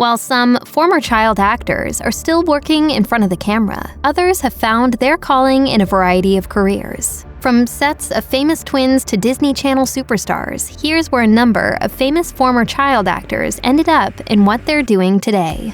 While some former child actors are still working in front of the camera, others have found their calling in a variety of careers. From sets of famous twins to Disney Channel superstars, here's where a number of famous former child actors ended up in what they're doing today.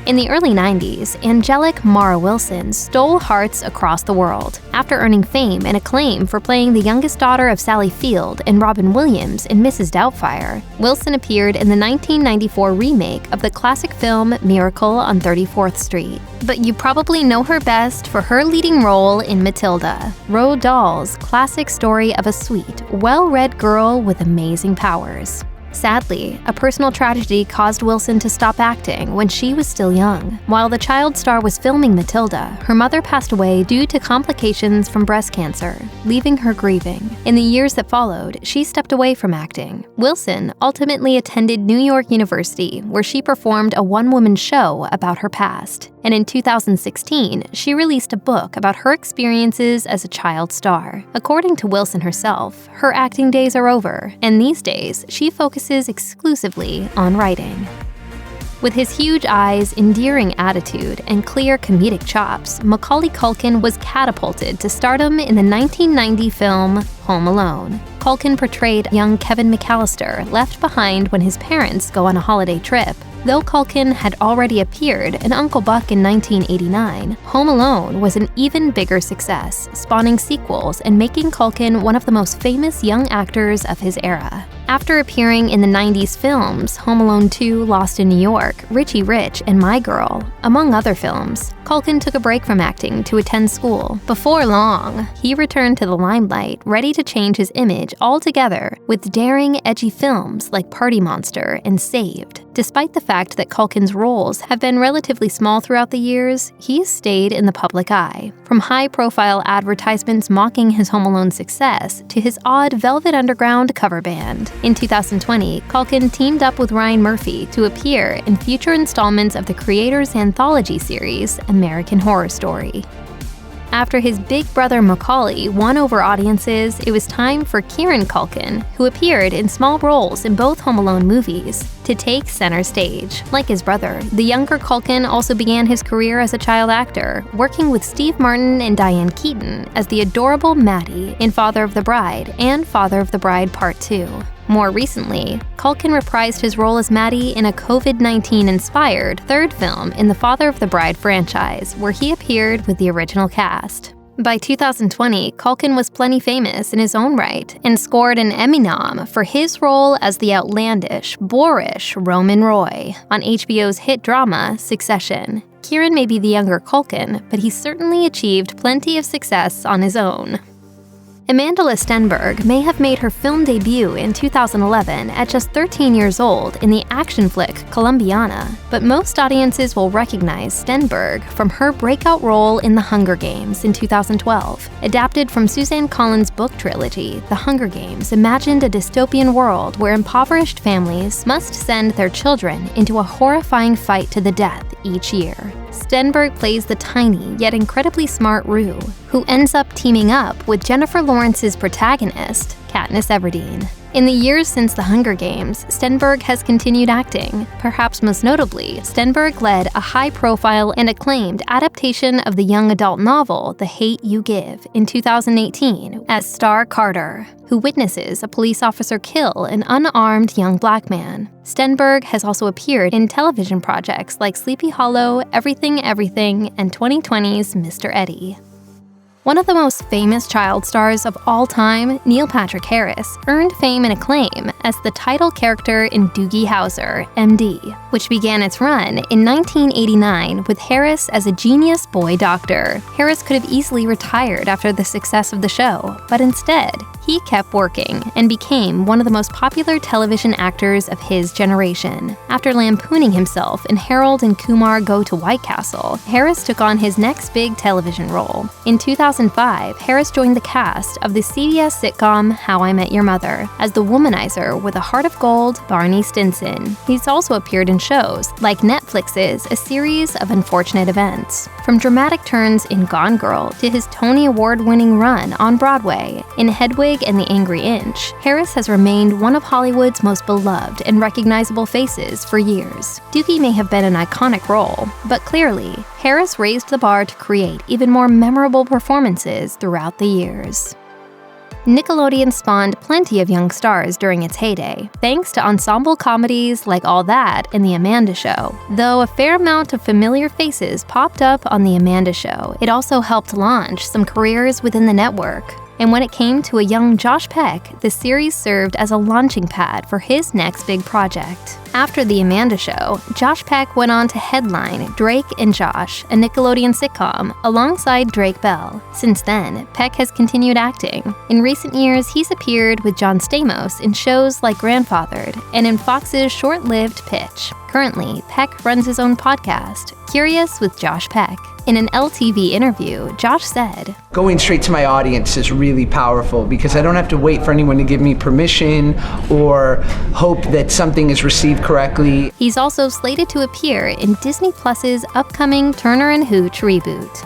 In the early 90s, angelic Mara Wilson stole hearts across the world. After earning fame and acclaim for playing the youngest daughter of Sally Field and Robin Williams in Mrs. Doubtfire, Wilson appeared in the 1994 remake of the classic film Miracle on 34th Street. But you probably know her best for her leading role in Matilda, Roald Dahl's classic story of a sweet, well-read girl with amazing powers. Sadly, a personal tragedy caused Wilson to stop acting when she was still young. While the child star was filming Matilda, her mother passed away due to complications from breast cancer, leaving her grieving. In the years that followed, she stepped away from acting. Wilson ultimately attended New York University, where she performed a one-woman show about her past. And in 2016, she released a book about her experiences as a child star. According to Wilson herself, her acting days are over, and these days, she focuses exclusively on writing. With his huge eyes, endearing attitude, and clear comedic chops, Macaulay Culkin was catapulted to stardom in the 1990 film Home Alone. Culkin portrayed young Kevin McAllister left behind when his parents go on a holiday trip. Though Culkin had already appeared in Uncle Buck in 1989, Home Alone was an even bigger success, spawning sequels and making Culkin one of the most famous young actors of his era. After appearing in the 90s films Home Alone 2, Lost in New York, Richie Rich, and My Girl, among other films, Culkin took a break from acting to attend school. Before long, he returned to the limelight, ready to change his image altogether with daring, edgy films like Party Monster and Saved. Despite the fact that Culkin's roles have been relatively small throughout the years, he's stayed in the public eye. From high-profile advertisements mocking his Home Alone success to his odd Velvet Underground cover band. In 2020, Culkin teamed up with Ryan Murphy to appear in future installments of the creator's anthology series, American Horror Story. After his big brother Macaulay won over audiences, it was time for Kieran Culkin, who appeared in small roles in both Home Alone movies, to take center stage. Like his brother, the younger Culkin also began his career as a child actor, working with Steve Martin and Diane Keaton as the adorable Maddie in Father of the Bride and Father of the Bride Part 2. More recently, Culkin reprised his role as Maddie in a COVID-19-inspired third film in the Father of the Bride franchise, where he appeared with the original cast. By 2020, Culkin was plenty famous in his own right and scored an Emmy nom for his role as the outlandish, boorish Roman Roy on HBO's hit drama Succession. Kieran may be the younger Culkin, but he's certainly achieved plenty of success on his own. Amandla Stenberg may have made her film debut in 2011 at just 13 years old in the action flick Columbiana, but most audiences will recognize Stenberg from her breakout role in The Hunger Games in 2012. Adapted from Suzanne Collins' book trilogy, The Hunger Games imagined a dystopian world where impoverished families must send their children into a horrifying fight to the death each year. Stenberg plays the tiny yet incredibly smart Rue, who ends up teaming up with Jennifer Lawrence's protagonist, Katniss Everdeen. In the years since The Hunger Games, Stenberg has continued acting. Perhaps most notably, Stenberg led a high-profile and acclaimed adaptation of the young adult novel The Hate U Give in 2018 as Star Carter, who witnesses a police officer kill an unarmed young black man. Stenberg has also appeared in television projects like Sleepy Hollow, Everything Everything, and 2020's Mr. Eddie. One of the most famous child stars of all time, Neil Patrick Harris, earned fame and acclaim as the title character in Doogie Howser, MD, which began its run in 1989 with Harris as a genius boy doctor. Harris could have easily retired after the success of the show, but instead, he kept working and became one of the most popular television actors of his generation. After lampooning himself in Harold and Kumar Go to White Castle, Harris took on his next big television role. In 2005, Harris joined the cast of the CBS sitcom How I Met Your Mother as the womanizer with a heart of gold, Barney Stinson. He's also appeared in shows like Netflix's A Series of Unfortunate Events. From dramatic turns in Gone Girl to his Tony Award-winning run on Broadway in Hedwig Pig and the Angry Inch, Harris has remained one of Hollywood's most beloved and recognizable faces for years. Dookie may have been an iconic role, but clearly, Harris raised the bar to create even more memorable performances throughout the years. Nickelodeon spawned plenty of young stars during its heyday, thanks to ensemble comedies like All That and The Amanda Show. Though a fair amount of familiar faces popped up on The Amanda Show, it also helped launch some careers within the network. And when it came to a young Josh Peck, the series served as a launching pad for his next big project. After The Amanda Show, Josh Peck went on to headline Drake and Josh, a Nickelodeon sitcom, alongside Drake Bell. Since then, Peck has continued acting. In recent years, he's appeared with John Stamos in shows like Grandfathered and in Fox's short-lived Pitch. Currently, Peck runs his own podcast, Curious with Josh Peck. In an LTV interview, Josh said, "Going straight to my audience is really powerful because I don't have to wait for anyone to give me permission or hope that something is received correctly." He's also slated to appear in Disney Plus's upcoming Turner and Hooch reboot.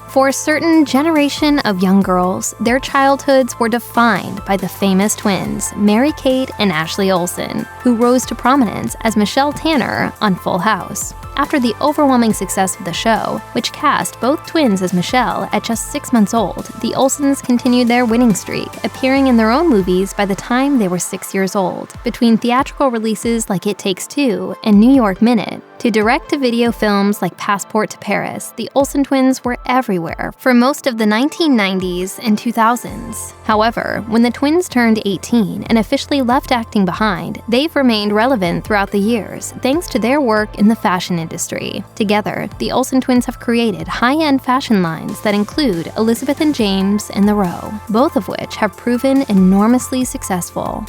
For a certain generation of young girls, their childhoods were defined by the famous twins, Mary-Kate and Ashley Olsen, who rose to prominence as Michelle Tanner on Full House. After the overwhelming success of the show, which cast both twins as Michelle at just 6 months old, the Olsens continued their winning streak, appearing in their own movies by the time they were 6 years old. Between theatrical releases like It Takes Two and New York Minute, to direct-to-video films like Passport to Paris, the Olsen twins were everywhere for most of the 1990s and 2000s. However, when the twins turned 18 and officially left acting behind, they've remained relevant throughout the years thanks to their work in the fashion industry. Together, the Olsen twins have created high-end fashion lines that include Elizabeth and James and The Row, both of which have proven enormously successful.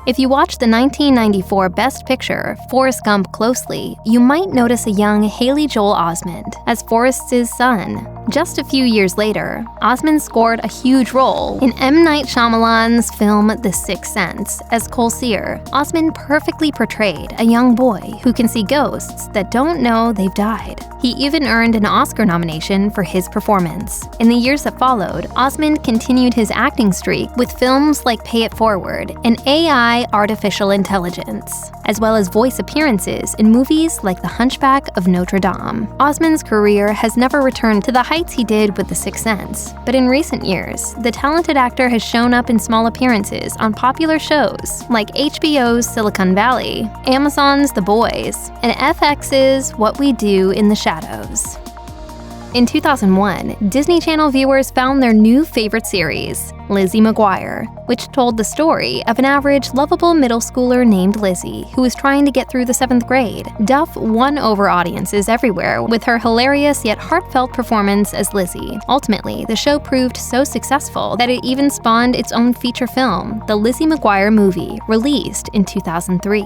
If you watch the 1994 Best Picture, Forrest Gump, closely, you might notice a young Haley Joel Osment as Forrest's son. Just a few years later, Osment scored a huge role in M. Night Shyamalan's film The Sixth Sense as Cole Sear. Osment perfectly portrayed a young boy who can see ghosts that don't know they've died. He even earned an Oscar nomination for his performance. In the years that followed, Osment continued his acting streak with films like Pay It Forward and AI Artificial Intelligence, as well as voice appearances in movies like The Hunchback of Notre Dame. Osment's career has never returned to the heights he did with The Sixth Sense, but in recent years, the talented actor has shown up in small appearances on popular shows like HBO's Silicon Valley, Amazon's The Boys, and FX's What We Do in the Shadows. In 2001, Disney Channel viewers found their new favorite series, Lizzie McGuire, which told the story of an average, lovable middle schooler named Lizzie who was trying to get through the 7th grade. Duff won over audiences everywhere with her hilarious yet heartfelt performance as Lizzie. Ultimately, the show proved so successful that it even spawned its own feature film, The Lizzie McGuire Movie, released in 2003.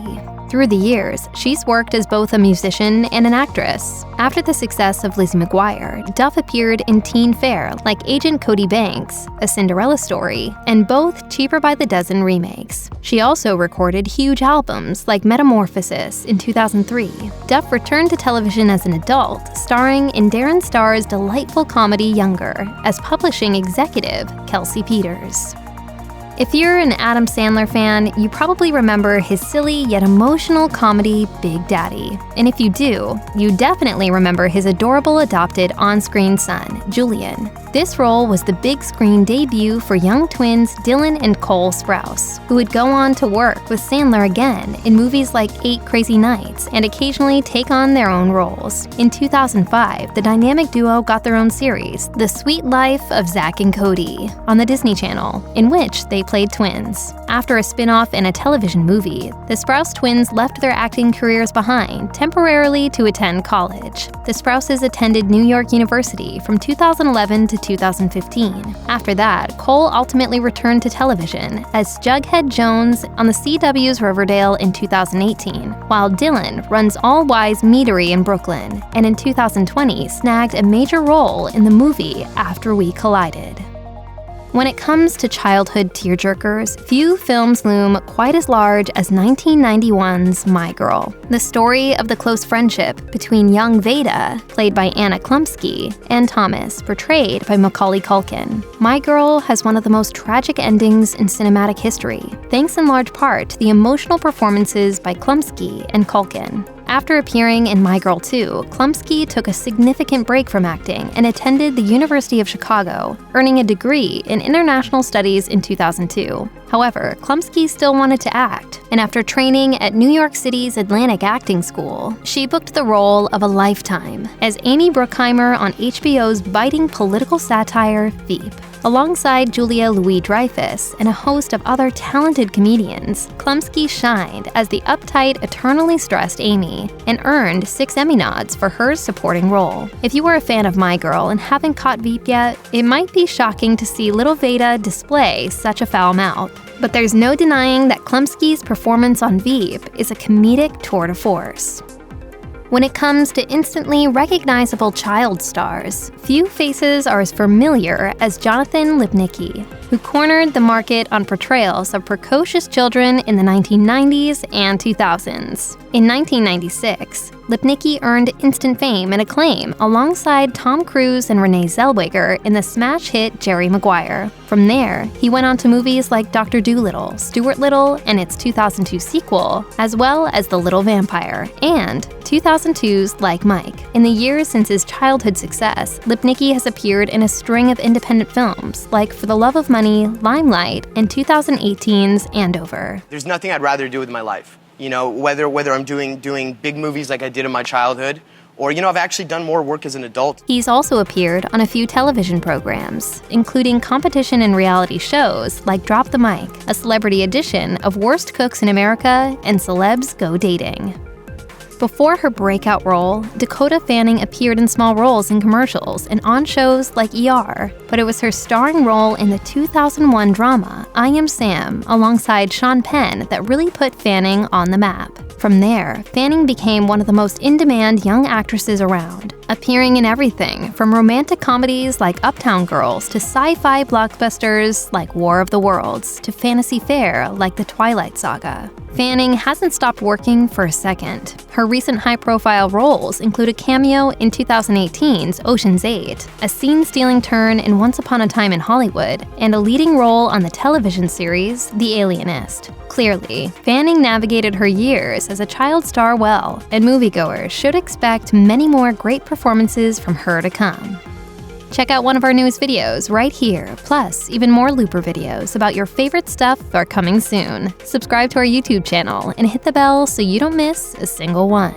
Through the years, she's worked as both a musician and an actress. After the success of Lizzie McGuire, Duff appeared in teen fare like Agent Cody Banks, A Cinderella Story, and both Cheaper by the Dozen remakes. She also recorded huge albums like Metamorphosis in 2003. Duff returned to television as an adult, starring in Darren Star's delightful comedy Younger as publishing executive Kelsey Peters. If you're an Adam Sandler fan, you probably remember his silly yet emotional comedy Big Daddy. And if you do, you definitely remember his adorable adopted on-screen son, Julian. This role was the big screen debut for young twins Dylan and Cole Sprouse, who would go on to work with Sandler again in movies like 8 Crazy Nights and occasionally take on their own roles. In 2005, the dynamic duo got their own series, The Sweet Life of Zack and Cody, on the Disney Channel, in which they played twins. After a spin-off and a television movie, the Sprouse twins left their acting careers behind temporarily to attend college. The Sprouses attended New York University from 2011 to 2015. After that, Cole ultimately returned to television as Jughead Jones on the CW's Riverdale in 2018, while Dylan runs All Wise Meadery in Brooklyn, and in 2020 snagged a major role in the movie After We Collided. When it comes to childhood tearjerkers, few films loom quite as large as 1991's My Girl, the story of the close friendship between young Veda, played by Anna Chlumsky, and Thomas, portrayed by Macaulay Culkin. My Girl has one of the most tragic endings in cinematic history, thanks in large part to the emotional performances by Chlumsky and Culkin. After appearing in My Girl 2, Chlumsky took a significant break from acting and attended the University of Chicago, earning a degree in international studies in 2002. However, Chlumsky still wanted to act, and after training at New York City's Atlantic Acting School, she booked the role of a lifetime as Amy Bruckheimer on HBO's biting political satire Veep. Alongside Julia Louis-Dreyfus and a host of other talented comedians, Chlumsky shined as the uptight, eternally stressed Amy and earned 6 Emmy nods for her supporting role. If you are a fan of My Girl and haven't caught Veep yet, it might be shocking to see little Veda display such a foul mouth. But there's no denying that Chlumsky's performance on Veep is a comedic tour de force. When it comes to instantly recognizable child stars, few faces are as familiar as Jonathan Lipnicki, who cornered the market on portrayals of precocious children in the 1990s and 2000s. In 1996, Lipnicki earned instant fame and acclaim alongside Tom Cruise and Renee Zellweger in the smash hit Jerry Maguire. From there, he went on to movies like Dr. Dolittle, Stuart Little, and its 2002 sequel, as well as The Little Vampire, and 2002's Like Mike. In the years since his childhood success, Lipnicki has appeared in a string of independent films like For the Love of Money, Limelight, and 2018's Andover. There's nothing I'd rather do with my life. You know, whether I'm doing big movies like I did in my childhood, or, I've actually done more work as an adult. He's also appeared on a few television programs, including competition and reality shows like Drop the Mic, a celebrity edition of Worst Cooks in America, and Celebs Go Dating. Before her breakout role, Dakota Fanning appeared in small roles in commercials and on shows like ER, but it was her starring role in the 2001 drama I Am Sam alongside Sean Penn that really put Fanning on the map. From there, Fanning became one of the most in-demand young actresses around, appearing in everything from romantic comedies like Uptown Girls to sci-fi blockbusters like War of the Worlds to fantasy fare like The Twilight Saga. Fanning hasn't stopped working for a second. Her recent high-profile roles include a cameo in 2018's Ocean's 8, a scene-stealing turn in Once Upon a Time in Hollywood, and a leading role on the television series The Alienist. Clearly, Fanning navigated her years as a child star well, and moviegoers should expect many more great performances from her to come. Check out one of our newest videos right here, plus even more Looper videos about your favorite stuff are coming soon. Subscribe to our YouTube channel and hit the bell so you don't miss a single one.